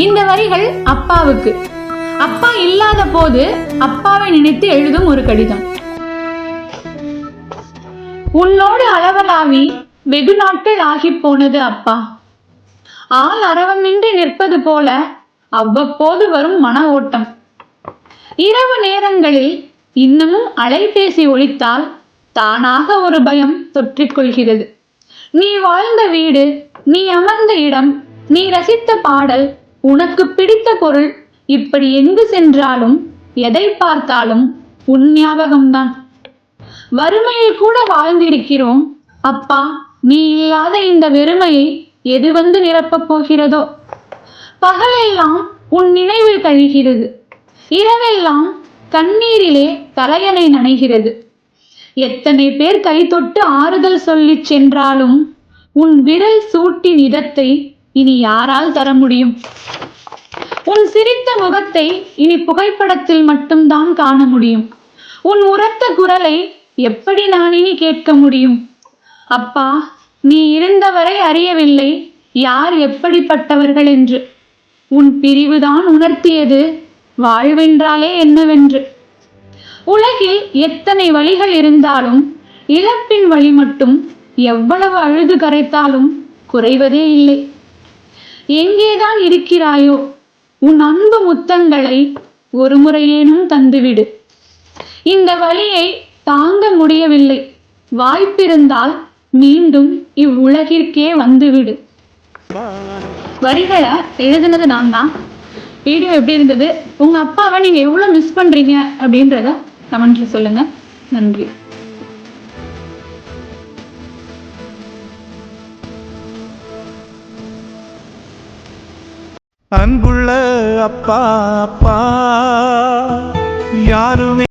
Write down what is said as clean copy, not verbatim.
இந்த வரிகள் அப்பாவுக்கு. அப்பா இல்லாத போது அப்பாவை நினைத்து எழுதும் ஒரு கடிதம். உன்னோடு அளவலாவி வெகு நாட்கள் ஆகி போனது அப்பா. ஆள் அரவமின்றி நிற்பது போல அவ்வப்போது வரும் மன ஓட்டம். இரவு நேரங்களில் இன்னமும் அலைபேசி ஒலித்தால் தானாக ஒரு பயம் தொற்றிக் கொள்கிறது. நீ வாழ்ந்த வீடு, நீ அமர்ந்த இடம், நீ ரசித்த பாடல், உனக்கு பிடித்த பொருள், இப்படி எங்கு சென்றாலும் எதை பார்த்தாலும் உன் ஞாபகம்தான். வறுமையில் கூட வாழ்ந்திருக்கிறோம். அப்பா, நீ இல்லாத இந்த வெறுமையை எது வந்து நிரப்பப் போகிறதோ? பகலெல்லாம் உன் நினைவில் கழிகிறது, இரவெல்லாம் கண்ணீரிலே தலையணை நனைகிறது. எத்தனை பேர் கை தொட்டு ஆறுதல் சொல்லிச் சென்றாலும் உன் விரல் சூட்டின் இதத்தை இனி யாரால் தர முடியும்? உன் சிரித்த முகத்தை இனி புகைப்படத்தில் மட்டும்தான் காண முடியும். உன் உரத்த குரலை எப்படி நான் இனி கேட்க முடியும்? அப்பா, நீ இருந்தவரை அறியவில்லை யார் எப்படிப்பட்டவர்கள் என்று. உன் பிரிவுதான் உணர்த்தியது வாழ்வென்றாலே என்னவென்று. உலகில் எத்தனை வழிகள் இருந்தாலும் இழப்பின் வழி மட்டும் எவ்வளவு அழுது கரைத்தாலும் குறைவதே இல்லை. எங்கேதான் இருக்கிறாயோ உன் அன்பு முத்தங்களை ஒரு முறையேனும் தந்துவிடு. இந்த வழியை தாங்க முடியவில்லை, வாய்ப்பிருந்தால் மீண்டும் இவ்வுலகிற்கே வந்துவிடு. வரிகளை எழுதுனது நான் தான். வீடியோ எப்படி இருந்தது, உங்க அப்பாவை நீங்க எவ்வளவு மிஸ் பண்றீங்க அப்படின்றத கமெண்ட்ல சொல்லுங்க. நன்றி. அன்புள்ள அப்பா, அப்பா யாருமே